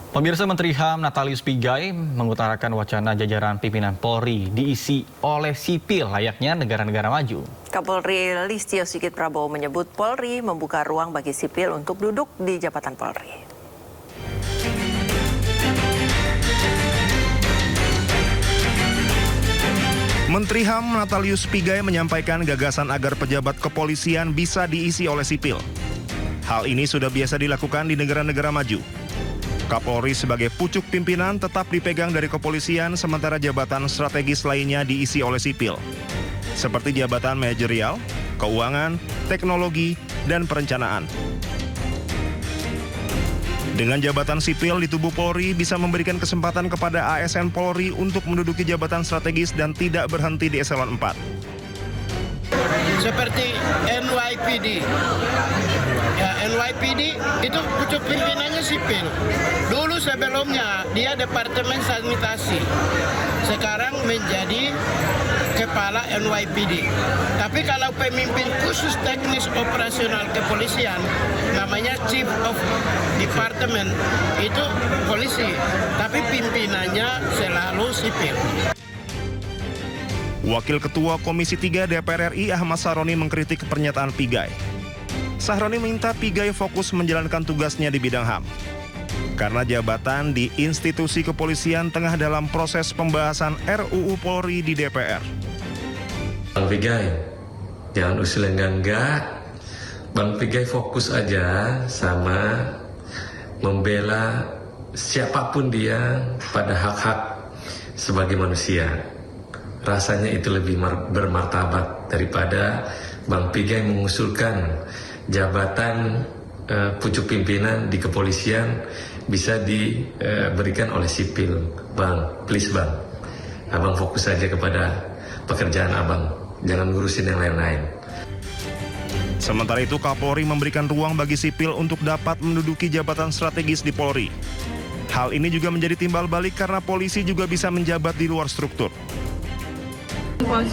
Pemirsa, Menteri HAM Natalius Pigai mengutarakan wacana jajaran pimpinan Polri diisi oleh sipil layaknya negara-negara maju. Kapolri Listio Sigit Prabowo menyebut Polri membuka ruang bagi sipil untuk duduk di jabatan Polri. Menteri HAM Natalius Pigai menyampaikan gagasan agar pejabat kepolisian bisa diisi oleh sipil. Hal ini sudah biasa dilakukan di negara-negara maju. Kapolri sebagai pucuk pimpinan tetap dipegang dari kepolisian, sementara jabatan strategis lainnya diisi oleh sipil, seperti jabatan manajerial, keuangan, teknologi, dan perencanaan. Dengan jabatan sipil di tubuh Polri bisa memberikan kesempatan kepada ASN Polri untuk menduduki jabatan strategis dan tidak berhenti di eselon 4. Seperti NYPD. Ya, NYPD itu pucuk pimpinannya sipil. Dulu sebelumnya dia Departemen Sanitasi. Sekarang menjadi kepala NYPD. Tapi kalau pemimpin khusus teknis operasional kepolisian, namanya Chief of Department, itu polisi. Tapi pimpinannya selalu sipil. Wakil Ketua Komisi 3 DPR RI Ahmad Saroni mengkritik pernyataan Pigai. Saroni minta Pigai fokus menjalankan tugasnya di bidang HAM. Karena jabatan di institusi kepolisian tengah dalam proses pembahasan RUU Polri di DPR. Bang Pigai, jangan usul yang enggak. Bang Pigai fokus aja sama membela siapapun dia pada hak-hak sebagai manusia. Rasanya itu lebih bermartabat daripada Bang Pigai mengusulkan jabatan pucuk pimpinan di kepolisian bisa diberikan oleh sipil. Bang, please Bang, Abang fokus saja kepada pekerjaan Abang, jangan ngurusin yang lain-lain. Sementara itu Kapolri memberikan ruang bagi sipil untuk dapat menduduki jabatan strategis di Polri. Hal ini juga menjadi timbal balik karena polisi juga bisa menjabat di luar struktur.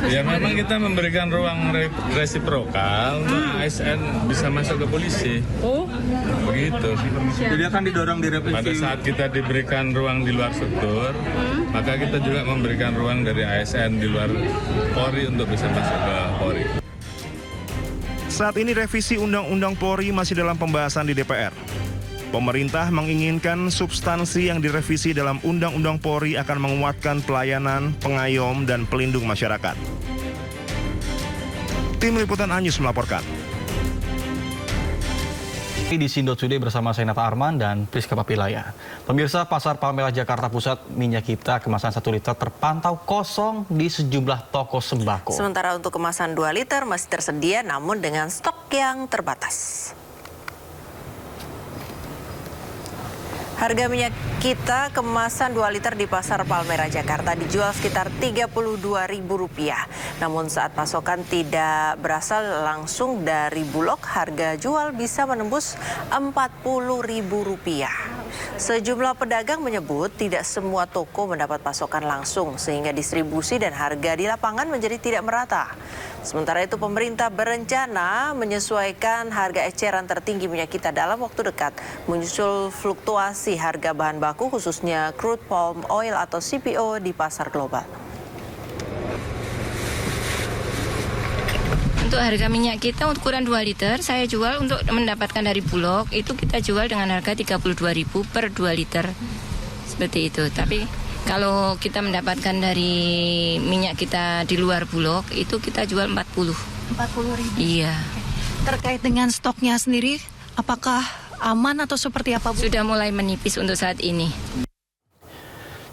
Ya memang kita memberikan ruang resiprokal untuk ASN bisa masuk ke polisi. Oh, begitu. Jadi akan didorong direvisi. Pada saat kita diberikan ruang di luar struktur, maka kita juga memberikan ruang dari ASN di luar Polri untuk bisa masuk ke Polri. Saat ini revisi Undang-Undang Polri masih dalam pembahasan di DPR. Pemerintah menginginkan substansi yang direvisi dalam Undang-Undang Polri akan menguatkan pelayanan, pengayom, dan pelindung masyarakat. Tim Liputan Anyus melaporkan. Di Sindo Today bersama saya Nata Arman dan Priska Papilaya. Pemirsa, Pasar Palmerah Jakarta Pusat minyak kita kemasan 1 liter terpantau kosong di sejumlah toko sembako. Sementara untuk kemasan 2 liter masih tersedia namun dengan stok yang terbatas. Harga minyak kita kemasan 2 liter di Pasar Palmerah Jakarta dijual sekitar Rp32.000. Namun saat pasokan tidak berasal langsung dari Bulog, harga jual bisa menembus Rp40.000. Sejumlah pedagang menyebut tidak semua toko mendapat pasokan langsung sehingga distribusi dan harga di lapangan menjadi tidak merata. Sementara itu pemerintah berencana menyesuaikan harga eceran tertinggi minyak kita dalam waktu dekat menyusul fluktuasi harga bahan baku khususnya crude palm oil atau CPO di pasar global. Untuk harga minyak kita ukuran 2 liter saya jual untuk mendapatkan dari Bulog itu kita jual dengan harga Rp32.000 per 2 liter. Seperti itu. Tapi kalau kita mendapatkan dari minyak kita di luar Bulog itu kita jual 40. 40.000. Iya. Terkait dengan stoknya sendiri, apakah aman atau seperti apa, Bu? Sudah mulai menipis untuk saat ini.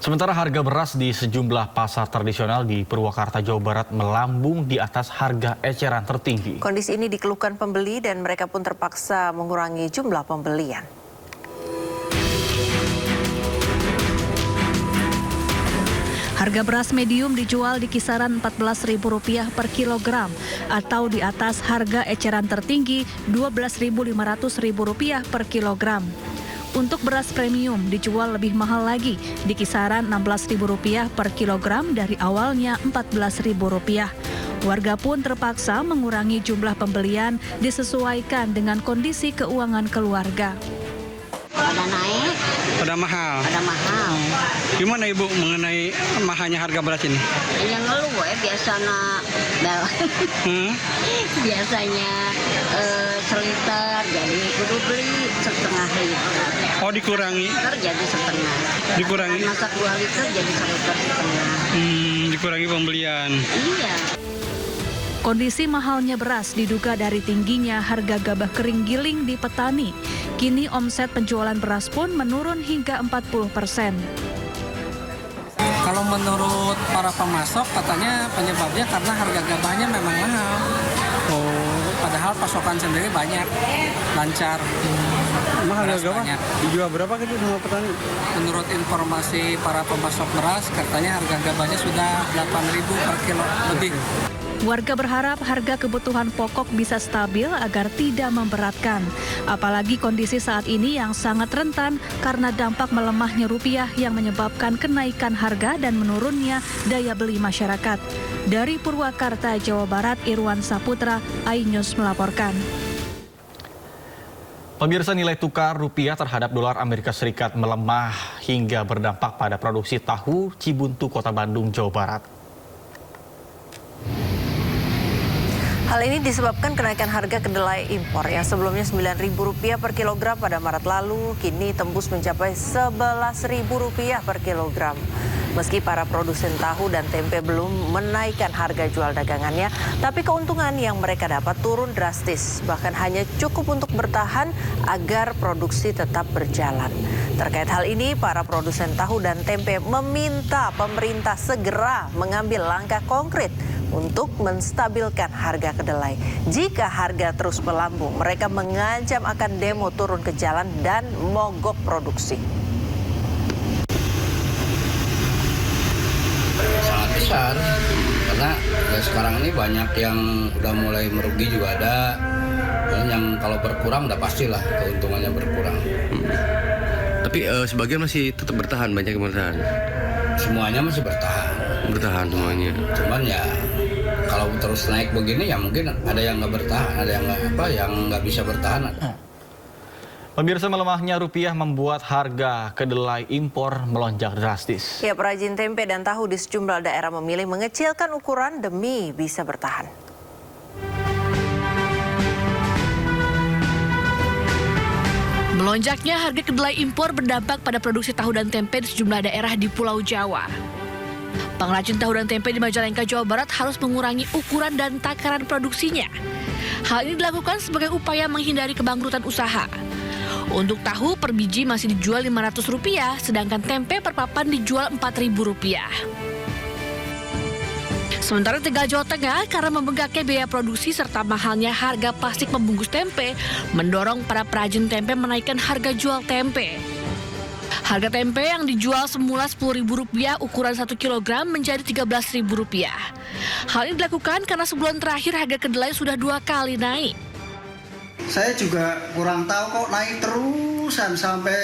Sementara harga beras di sejumlah pasar tradisional di Purwakarta, Jawa Barat melambung di atas harga eceran tertinggi. Kondisi ini dikeluhkan pembeli dan mereka pun terpaksa mengurangi jumlah pembelian. Harga beras medium dijual di kisaran Rp14.000 per kilogram atau di atas harga eceran tertinggi Rp12.500 per kilogram. Untuk beras premium dijual lebih mahal lagi di kisaran Rp16.000 per kilogram dari awalnya Rp14.000. Warga pun terpaksa mengurangi jumlah pembelian disesuaikan dengan kondisi keuangan keluarga. Pada Pada mahal. Pada mahal. Gimana Ibu mengenai mahalnya harga beras ini? Yang ngeluh biasanya biasanya seliter jadi kudu beli setengah liter. Oh, dikurangi. Liter jadi setengah. Dikurangi. Masak 2 liter jadi seliter setengah. Dikurangi pembelian. Iya. Kondisi mahalnya beras diduga dari tingginya harga gabah kering giling di petani. Kini omset penjualan beras pun menurun hingga 40%. Kalau menurut para pemasok katanya penyebabnya karena harga gabahnya memang mahal. Padahal pasokan sendiri banyak, lancar. Emang harga gabah dijual berapa gitu sama petani? Menurut informasi para pemasok beras, katanya harga gabahnya sudah 8.000 per kilo lebih. Warga berharap harga kebutuhan pokok bisa stabil agar tidak memberatkan. Apalagi kondisi saat ini yang sangat rentan karena dampak melemahnya rupiah yang menyebabkan kenaikan harga dan menurunnya daya beli masyarakat. Dari Purwakarta, Jawa Barat, Irwan Saputra, iNews melaporkan. Pemirsa, nilai tukar rupiah terhadap dolar Amerika Serikat melemah hingga berdampak pada produksi tahu Cibuntu, Kota Bandung, Jawa Barat. Hal ini disebabkan kenaikan harga kedelai impor yang sebelumnya Rp9.000 per kilogram pada Maret lalu, kini tembus mencapai Rp11.000 per kilogram. Meski para produsen tahu dan tempe belum menaikkan harga jual dagangannya, tapi keuntungan yang mereka dapat turun drastis, bahkan hanya cukup untuk bertahan agar produksi tetap berjalan. Terkait hal ini, para produsen tahu dan tempe meminta pemerintah segera mengambil langkah konkret untuk menstabilkan harga kedelai. Jika harga terus melambung, mereka mengancam akan demo turun ke jalan dan mogok produksi. Sangat besar, karena ya sekarang ini banyak yang udah mulai merugi juga ada, dan yang kalau berkurang udah pastilah keuntungannya berkurang. Tapi sebagian masih tetap bertahan, banyak yang bertahan. Semuanya masih bertahan. Bertahan semuanya. Cuman ya kalau terus naik begini ya mungkin ada yang nggak bertahan, ada yang nggak bisa bertahan. Pemirsa, melemahnya rupiah membuat harga kedelai impor melonjak drastis. Ya, perajin tempe dan tahu di sejumlah daerah memilih mengecilkan ukuran demi bisa bertahan. Melonjaknya harga kedelai impor berdampak pada produksi tahu dan tempe di sejumlah daerah di Pulau Jawa. Pengrajin tahu dan tempe di Majalengka, Jawa Barat harus mengurangi ukuran dan takaran produksinya. Hal ini dilakukan sebagai upaya menghindari kebangkrutan usaha. Untuk tahu per biji masih dijual Rp500, sedangkan tempe per papan dijual Rp4.000. Sementara Tegal, Jawa Tengah, karena membengkaknya biaya produksi serta mahalnya harga plastik membungkus tempe, mendorong para perajin tempe menaikkan harga jual tempe. Harga tempe yang dijual semula Rp10.000 ukuran 1 kg menjadi Rp13.000. Hal ini dilakukan karena sebulan terakhir harga kedelai sudah 2 kali naik. Saya juga kurang tahu kok naik terusan sampai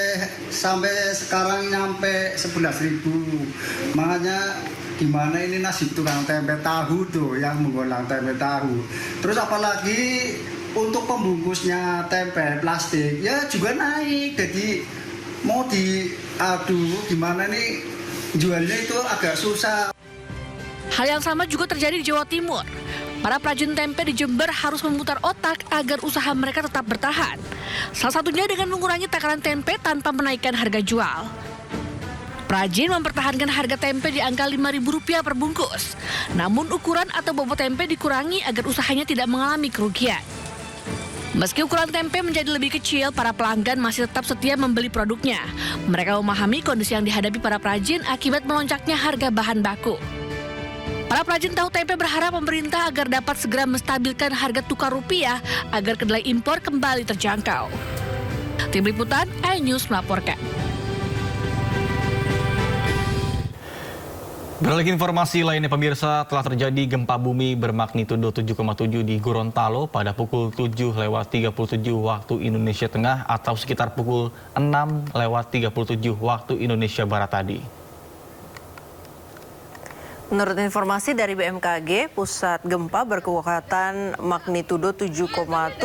sekarang nyampe 11.000. Makanya gimana ini nasib tukang tempe tahu tuh yang menggolang tempe tahu. Terus apalagi untuk pembungkusnya tempe plastik ya juga naik. Jadi mau gimana nih jualnya itu agak susah. Hal yang sama juga terjadi di Jawa Timur. Para perajin tempe di Jember harus memutar otak agar usaha mereka tetap bertahan. Salah satunya dengan mengurangi takaran tempe tanpa menaikkan harga jual. Perajin mempertahankan harga tempe di angka Rp5.000 per bungkus. Namun ukuran atau bobot tempe dikurangi agar usahanya tidak mengalami kerugian. Meski ukuran tempe menjadi lebih kecil, para pelanggan masih tetap setia membeli produknya. Mereka memahami kondisi yang dihadapi para perajin akibat melonjaknya harga bahan baku. Para perajin tahu tempe berharap pemerintah agar dapat segera menstabilkan harga tukar rupiah agar kedelai impor kembali terjangkau. Tim Liputan iNews melaporkan. Beralih informasi lainnya, pemirsa, telah terjadi gempa bumi bermagnitudo 7,7 di Gorontalo pada pukul 7:37 waktu Indonesia Tengah atau sekitar pukul 6:37 waktu Indonesia Barat tadi. Menurut informasi dari BMKG, pusat gempa berkekuatan magnitudo 7,7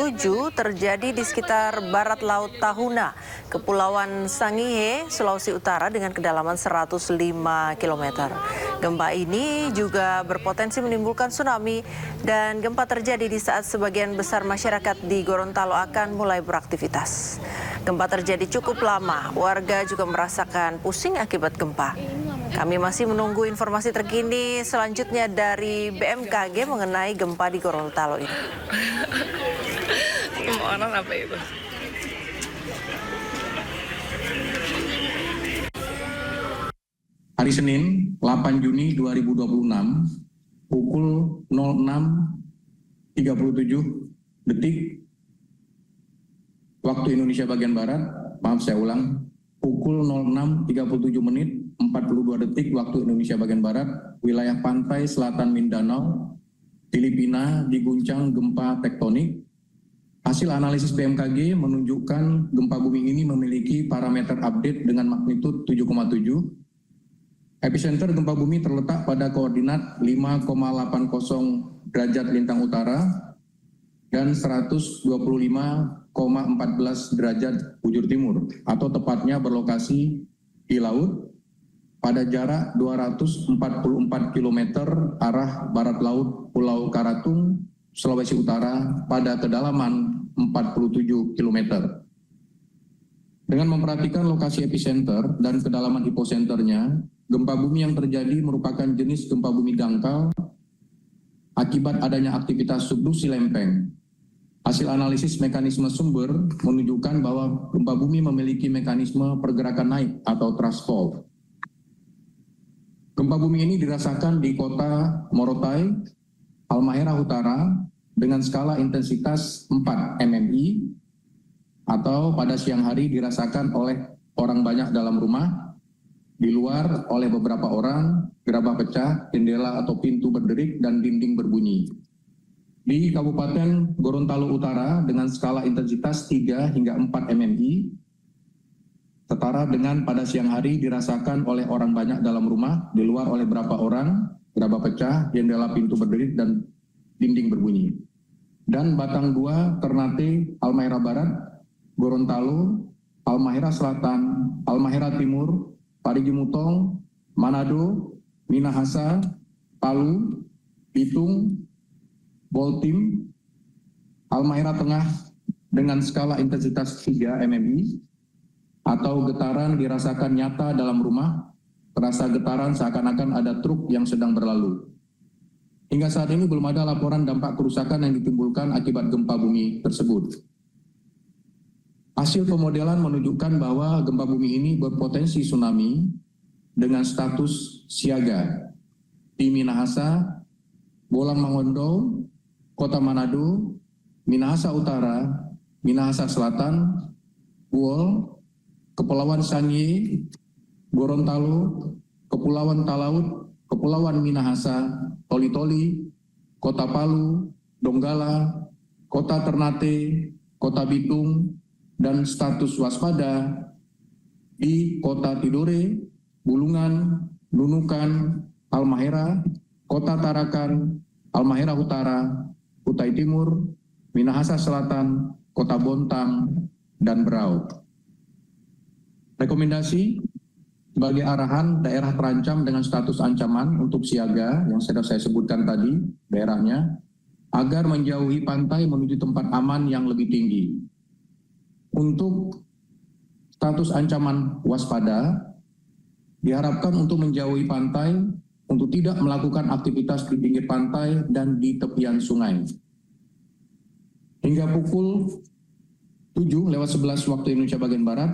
terjadi di sekitar barat laut Tahuna, Kepulauan Sangihe, Sulawesi Utara dengan kedalaman 105 km. Gempa ini juga berpotensi menimbulkan tsunami dan gempa terjadi di saat sebagian besar masyarakat di Gorontalo akan mulai beraktivitas. Gempa terjadi cukup lama, warga juga merasakan pusing akibat gempa. Kami masih menunggu informasi terkini selanjutnya dari BMKG mengenai gempa di Gorontalo ini. Orang apa itu? Hari Senin, 8 Juni 2026, pukul 06.37 detik, waktu Indonesia bagian Barat, maaf saya ulang, pukul 06.37 menit 42 detik waktu Indonesia bagian Barat, wilayah pantai selatan Mindanao, Filipina diguncang gempa tektonik. Hasil analisis BMKG menunjukkan gempa bumi ini memiliki parameter update dengan magnitud 7,7. Epicenter gempa bumi terletak pada koordinat 5,80 derajat lintang utara dan 125,14 derajat bujur timur, atau tepatnya berlokasi di laut pada jarak 244 km arah barat laut Pulau Karatung, Sulawesi Utara pada kedalaman 47 km. Dengan memperhatikan lokasi epicenter dan kedalaman hiposenternya, gempa bumi yang terjadi merupakan jenis gempa bumi dangkal akibat adanya aktivitas subduksi lempeng. Hasil analisis mekanisme sumber menunjukkan bahwa gempa bumi memiliki mekanisme pergerakan naik atau thrust fault. Gempa bumi ini dirasakan di kota Morotai, Halmahera Utara dengan skala intensitas 4 MMI, atau pada siang hari dirasakan oleh orang banyak dalam rumah, di luar oleh beberapa orang, gerabah pecah, jendela atau pintu berderik, dan dinding berbunyi. Di Kabupaten Gorontalo Utara dengan skala intensitas 3 hingga 4 MMI, setara dengan pada siang hari dirasakan oleh orang banyak dalam rumah, di luar oleh beberapa orang, gerabah pecah, jendela pintu berderik, dan dinding berbunyi. Dan Batang 2, Ternate, Halmahera Barat, Gorontalo, Halmahera Selatan, Halmahera Timur, Parigi Mutong, Manado, Minahasa, Palu, Bitung, Boltim, Halmahera Tengah dengan skala intensitas 3 MMI, atau getaran dirasakan nyata dalam rumah, terasa getaran seakan-akan ada truk yang sedang berlalu. Hingga saat ini belum ada laporan dampak kerusakan yang ditimbulkan akibat gempa bumi tersebut. Hasil pemodelan menunjukkan bahwa gempa bumi ini berpotensi tsunami dengan status siaga di Minahasa, Bolang Mangondo, Kota Manado, Minahasa Utara, Minahasa Selatan, Buol, Kepulauan Sangihe, Gorontalo, Kepulauan Talaut, Kepulauan Minahasa, Toli-Toli, Kota Palu, Donggala, Kota Ternate, Kota Bitung, dan status waspada di Kota Tidore, Bulungan, Nunukan, Halmahera, Kota Tarakan, Halmahera Utara, Kutai Timur, Minahasa Selatan, Kota Bontang, dan Berau. Rekomendasi sebagai arahan daerah terancam dengan status ancaman untuk siaga yang sudah saya sebutkan tadi daerahnya, agar menjauhi pantai menuju tempat aman yang lebih tinggi. Untuk status ancaman waspada, diharapkan untuk menjauhi pantai, untuk tidak melakukan aktivitas di pinggir pantai dan di tepian sungai. Hingga pukul 7:11 waktu Indonesia bagian Barat,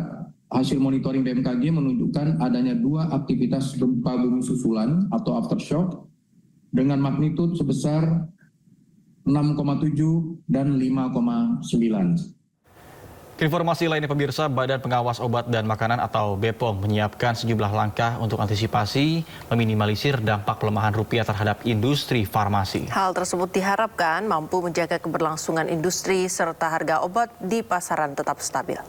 hasil monitoring BMKG menunjukkan adanya 2 aktivitas gempa bumi susulan atau aftershock dengan magnitud sebesar 6,7 dan 5,9. Informasi lainnya pemirsa, Badan Pengawas Obat dan Makanan atau BPOM menyiapkan sejumlah langkah untuk antisipasi meminimalisir dampak pelemahan rupiah terhadap industri farmasi. Hal tersebut diharapkan mampu menjaga keberlangsungan industri serta harga obat di pasaran tetap stabil.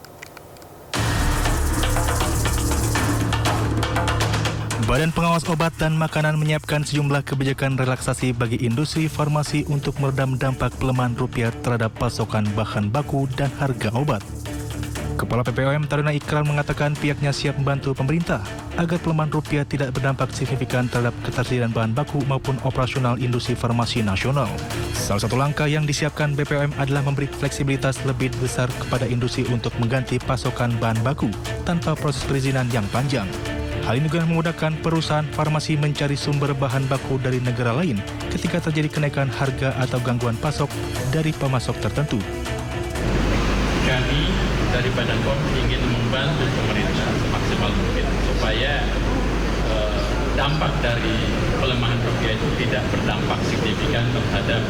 Badan Pengawas Obat dan Makanan menyiapkan sejumlah kebijakan relaksasi bagi industri farmasi untuk meredam dampak pelemahan rupiah terhadap pasokan bahan baku dan harga obat. Kepala PPOM Taruna Ikrar mengatakan pihaknya siap membantu pemerintah agar pelemahan rupiah tidak berdampak signifikan terhadap ketersediaan bahan baku maupun operasional industri farmasi nasional. Salah satu langkah yang disiapkan BPOM adalah memberi fleksibilitas lebih besar kepada industri untuk mengganti pasokan bahan baku tanpa proses perizinan yang panjang. Hal ini juga memudahkan perusahaan farmasi mencari sumber bahan baku dari negara lain ketika terjadi kenaikan harga atau gangguan pasok dari pemasok tertentu. Kami dari Badan POM ingin membantu pemerintah semaksimal mungkin supaya dampak dari pelemahan rupiah itu tidak berdampak signifikan terhadap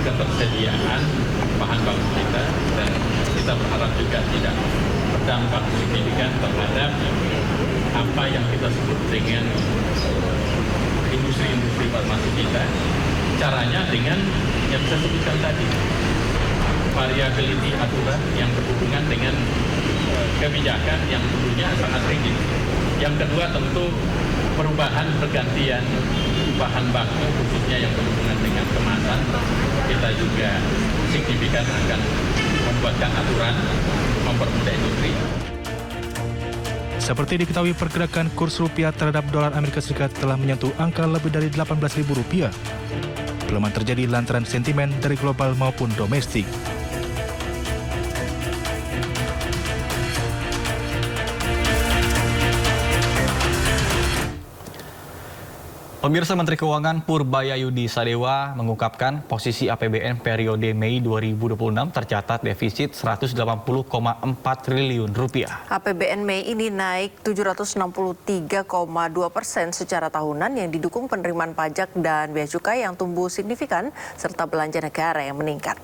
ketersediaan bahan baku kita, dan kita berharap juga tidak berdampak signifikan terhadap apa yang kita sebut dengan industri-industri farmasi kita. Caranya dengan yang saya sebutkan tadi, variability aturan yang berhubungan dengan kebijakan yang dulunya sangat rigid. Yang kedua tentu perubahan pergantian bahan baku khususnya yang berhubungan dengan kemasan, kita juga signifikan akan membuatkan aturan mempermudah industri. Seperti diketahui, pergerakan kurs rupiah terhadap dolar Amerika Serikat telah menyentuh angka lebih dari Rp18.000. Pelemahan terjadi lantaran sentimen dari global maupun domestik. Pemirsa, Menteri Keuangan Purbayayudi Sadewa mengungkapkan posisi APBN periode Mei 2026 tercatat defisit Rp180,4 triliun. APBN Mei ini naik 763,2% secara tahunan yang didukung penerimaan pajak dan bea cukai yang tumbuh signifikan serta belanja negara yang meningkat.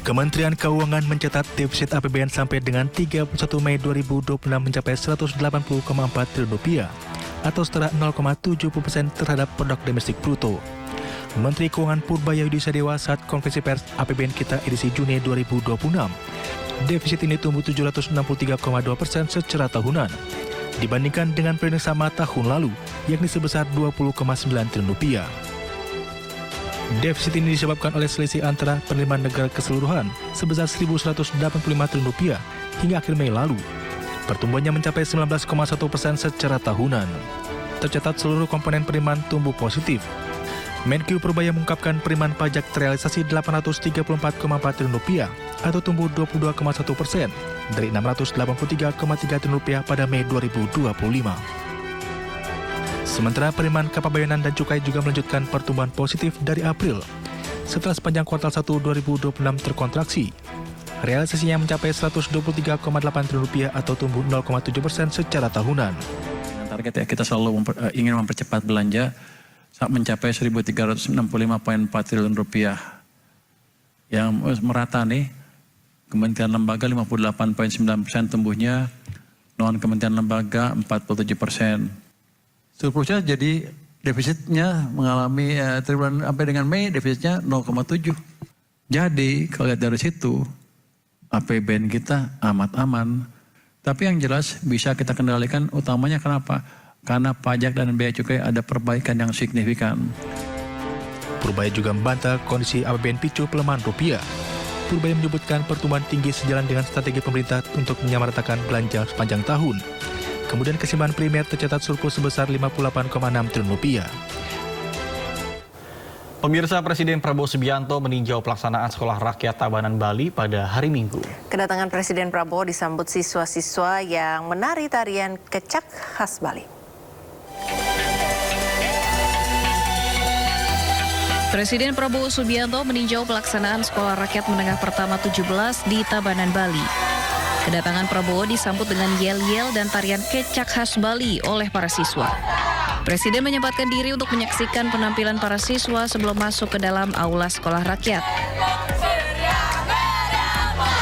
Kementerian Keuangan mencatat defisit APBN sampai dengan 31 Mei 2026 mencapai Rp180,4 triliun atau setara 0,70% terhadap produk domestik bruto. Menteri Keuangan Purbayayudi Sadewa saat konferensi pers APBN kita edisi Juni 2026. Defisit ini tumbuh 763,2% secara tahunan dibandingkan dengan periode sama tahun lalu, yakni sebesar Rp20,9 triliun. Defisit ini disebabkan oleh selisih antara penerimaan negara keseluruhan sebesar Rp1.185 triliun hingga akhir Mei lalu. Pertumbuhannya mencapai 19,1% secara tahunan. Tercatat seluruh komponen penerimaan tumbuh positif. Menkyu Purbaya mengungkapkan penerimaan pajak terrealisasi Rp834,4 triliun atau tumbuh 22,1% dari Rp683,3 triliun pada Mei 2025. Sementara penerimaan kepabeanan dan cukai juga melanjutkan pertumbuhan positif dari April. Setelah sepanjang kuartal 1 2026 terkontraksi, realisasinya mencapai Rp123,8 triliun atau tumbuh 0,7% secara tahunan. Target ya, kita selalu ingin mempercepat belanja saat mencapai Rp1.365,4 triliun yang merata nih. Kementerian lembaga 58,9% tumbuhnya, non kementerian lembaga 47%. Surplusnya jadi defisitnya mengalami triwulan sampai dengan Mei defisitnya 0,7. Jadi kalau lihat dari situ APBN kita amat aman. Tapi yang jelas bisa kita kendalikan utamanya kenapa? Karena pajak dan bea cukai ada perbaikan yang signifikan. Purbaya juga membantah kondisi APBN picu pelemahan rupiah. Purbaya menyebutkan pertumbuhan tinggi sejalan dengan strategi pemerintah untuk menyamaratakan belanja sepanjang tahun. Kemudian keseimbangan primer tercatat surplus sebesar Rp58,6 triliun. Pemirsa, Presiden Prabowo Subianto meninjau pelaksanaan Sekolah Rakyat Tabanan Bali pada hari Minggu. Kedatangan Presiden Prabowo disambut siswa-siswa yang menari tarian kecak khas Bali. Presiden Prabowo Subianto meninjau pelaksanaan Sekolah Rakyat Menengah Pertama 17 di Tabanan Bali. Kedatangan Prabowo disambut dengan yel-yel dan tarian kecak khas Bali oleh para siswa. Presiden menyempatkan diri untuk menyaksikan penampilan para siswa sebelum masuk ke dalam aula sekolah rakyat.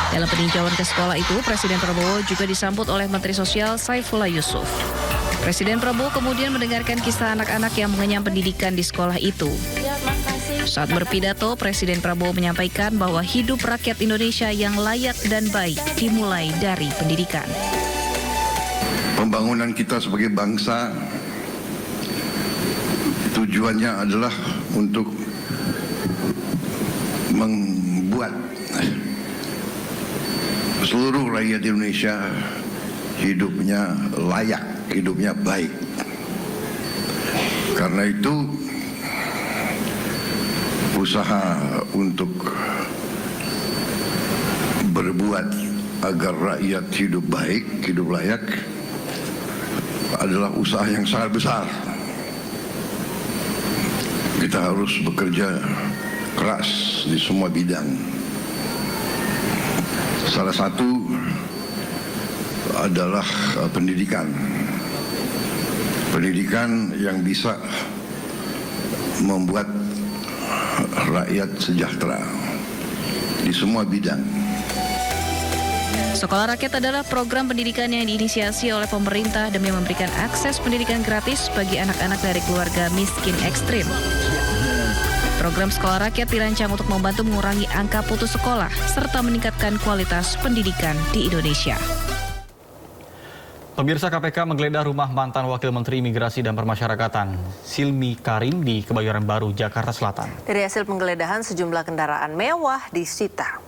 Dalam peninjauan ke sekolah itu, Presiden Prabowo juga disambut oleh Menteri Sosial Saifullah Yusuf. Presiden Prabowo kemudian mendengarkan kisah anak-anak yang mengenyam pendidikan di sekolah itu. Saat berpidato, Presiden Prabowo menyampaikan bahwa hidup rakyat Indonesia yang layak dan baik dimulai dari pendidikan. Pembangunan kita sebagai bangsa tujuannya adalah untuk membuat seluruh rakyat Indonesia hidupnya layak, hidupnya baik. Karena itu usaha untuk berbuat agar rakyat hidup baik, hidup layak adalah usaha yang sangat besar. Kita harus bekerja keras di semua bidang. Salah satu adalah pendidikan. Pendidikan yang bisa membuat rakyat sejahtera di semua bidang. Sekolah Rakyat adalah program pendidikan yang diinisiasi oleh pemerintah demi memberikan akses pendidikan gratis bagi anak-anak dari keluarga miskin ekstrim. Program Sekolah Rakyat dirancang untuk membantu mengurangi angka putus sekolah serta meningkatkan kualitas pendidikan di Indonesia. Pemirsa, KPK menggeledah rumah mantan Wakil Menteri Imigrasi dan Permasyarakatan Silmi Karim di Kebayoran Baru, Jakarta Selatan. Dari hasil penggeledahan, sejumlah kendaraan mewah disita.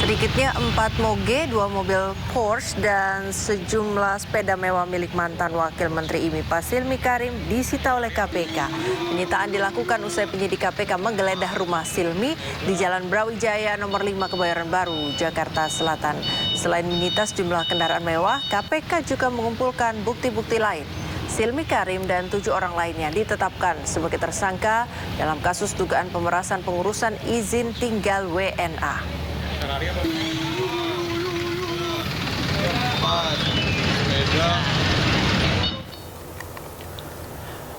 Sedikitnya 4 moge, 2 mobil Porsche, dan sejumlah sepeda mewah milik mantan Wakil Menteri IMI Silmi Karim disita oleh KPK. Penyitaan dilakukan usai penyidik KPK menggeledah rumah Silmi di Jalan Brawijaya nomor 5 Kebayoran Baru, Jakarta Selatan. Selain menyita sejumlah kendaraan mewah, KPK juga mengumpulkan bukti-bukti lain. Silmi Karim dan 7 orang lainnya ditetapkan sebagai tersangka dalam kasus dugaan pemerasan pengurusan izin tinggal WNA.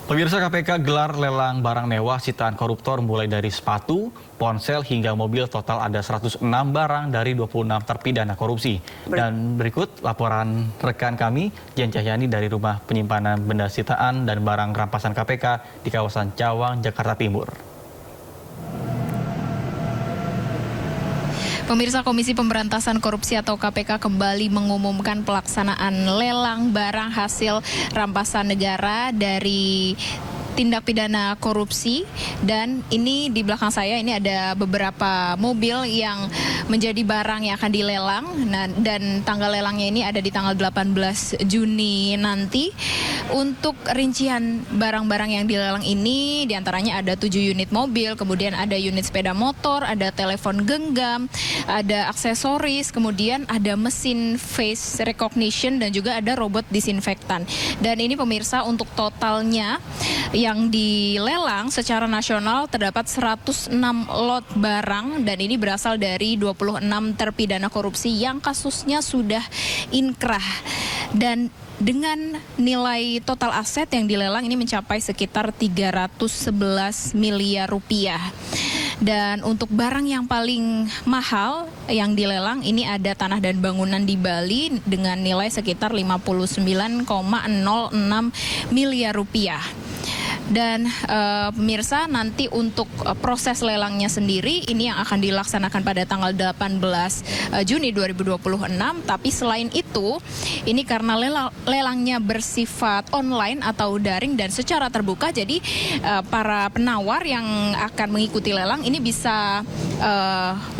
Pemirsa, KPK gelar lelang barang mewah sitaan koruptor mulai dari sepatu, ponsel hingga mobil. Total ada 106 barang dari 26 terpidana korupsi. Dan berikut laporan rekan kami Jen Cahyani dari Rumah Penyimpanan Benda Sitaan dan Barang Rampasan KPK di kawasan Cawang, Jakarta Timur. Pemirsa, Komisi Pemberantasan Korupsi atau KPK kembali mengumumkan pelaksanaan lelang barang hasil rampasan negara dari tindak pidana korupsi, dan ini di belakang saya ini ada beberapa mobil yang menjadi barang yang akan dilelang. Nah, dan tanggal lelangnya ini ada di tanggal 18 Juni nanti. Untuk rincian barang-barang yang dilelang ini diantaranya ada 7 unit mobil, kemudian ada unit sepeda motor, ada telepon genggam, ada aksesoris, kemudian ada mesin face recognition dan juga ada robot disinfektan. Dan ini pemirsa, untuk totalnya yang dilelang secara nasional terdapat 106 lot barang, dan ini berasal dari 26 terpidana korupsi yang kasusnya sudah inkrah. Dan dengan nilai total aset yang dilelang ini mencapai sekitar 311 miliar rupiah. Dan untuk barang yang paling mahal yang dilelang ini ada tanah dan bangunan di Bali dengan nilai sekitar 59,06 miliar rupiah. Dan pemirsa, nanti untuk proses lelangnya sendiri ini yang akan dilaksanakan pada tanggal 18 Juni 2026. Tapi selain itu, ini karena lelangnya bersifat online atau daring dan secara terbuka, jadi para penawar yang akan mengikuti lelang ini bisa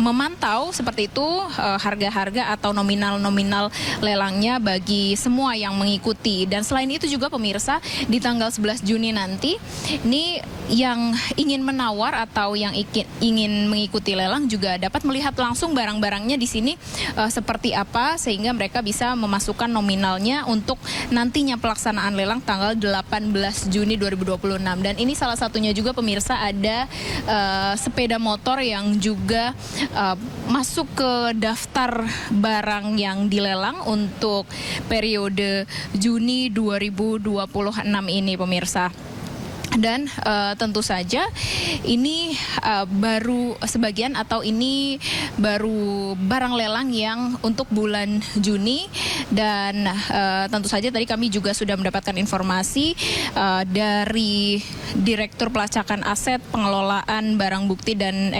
memantau seperti itu harga-harga atau nominal-nominal lelangnya bagi semua yang mengikuti. Dan selain itu juga pemirsa, di tanggal 11 Juni nanti ini yang ingin menawar atau yang ingin mengikuti lelang juga dapat melihat langsung barang-barangnya di sini seperti apa, sehingga mereka bisa memasukkan nominalnya untuk nantinya pelaksanaan lelang tanggal 18 Juni 2026. Dan ini salah satunya juga pemirsa, ada sepeda motor yang juga masuk ke daftar barang yang dilelang untuk periode Juni 2026 ini pemirsa. Dan tentu saja ini baru sebagian atau ini baru barang lelang yang untuk bulan Juni, dan tentu saja tadi kami juga sudah mendapatkan informasi dari Direktur Pelacakan Aset, Pengelolaan Barang Bukti dan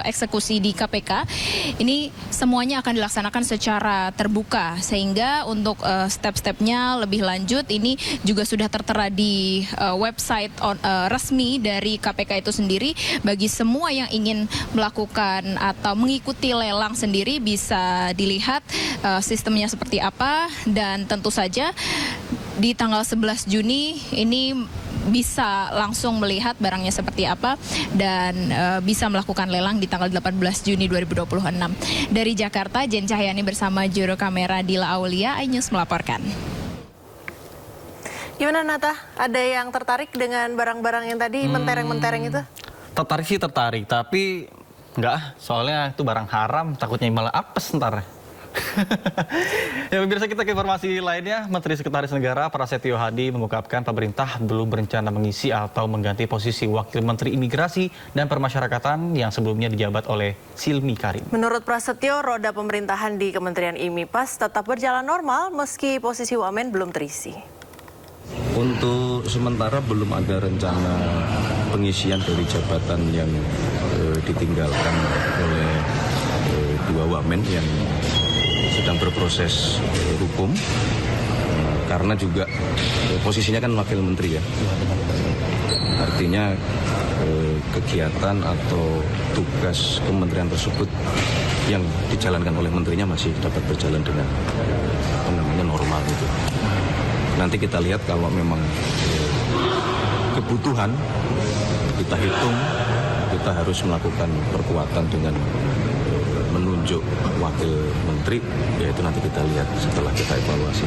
Eksekusi di KPK. Ini semuanya akan dilaksanakan secara terbuka, sehingga untuk step-stepnya lebih lanjut ini juga sudah tertera di website resmi dari KPK itu sendiri. Bagi semua yang ingin melakukan atau mengikuti lelang sendiri bisa dilihat sistemnya seperti apa, dan tentu saja di tanggal 11 Juni ini bisa langsung melihat barangnya seperti apa dan bisa melakukan lelang di tanggal 18 Juni 2026. Dari Jakarta, Jen Cahyani bersama juru kamera Dila Aulia, iNews melaporkan. Gimana Nata? Ada yang tertarik dengan barang-barang yang tadi mentereng-mentereng itu? Tertarik sih tertarik, tapi enggak, soalnya itu barang haram, takutnya malah apes ntar. Ya, pemirsa, kita ke informasi lainnya. Menteri Sekretaris Negara Prasetyo Hadi mengungkapkan pemerintah belum berencana mengisi atau mengganti posisi Wakil Menteri Imigrasi dan Permasyarakatan yang sebelumnya dijabat oleh Silmi Karim. Menurut Prasetyo, roda pemerintahan di Kementerian IMIPAS tetap berjalan normal meski posisi wamen belum terisi. Untuk sementara belum ada rencana pengisian dari jabatan yang ditinggalkan oleh dua wamen yang sedang berproses hukum, karena juga posisinya kan wakil menteri ya. Artinya kegiatan atau tugas kementerian tersebut yang dijalankan oleh menterinya masih dapat berjalan dengan normal gitu. Nanti kita lihat kalau memang kebutuhan kita hitung, kita harus melakukan perkuatan dengan menunjuk wakil menteri, yaitu nanti kita lihat setelah kita evaluasi.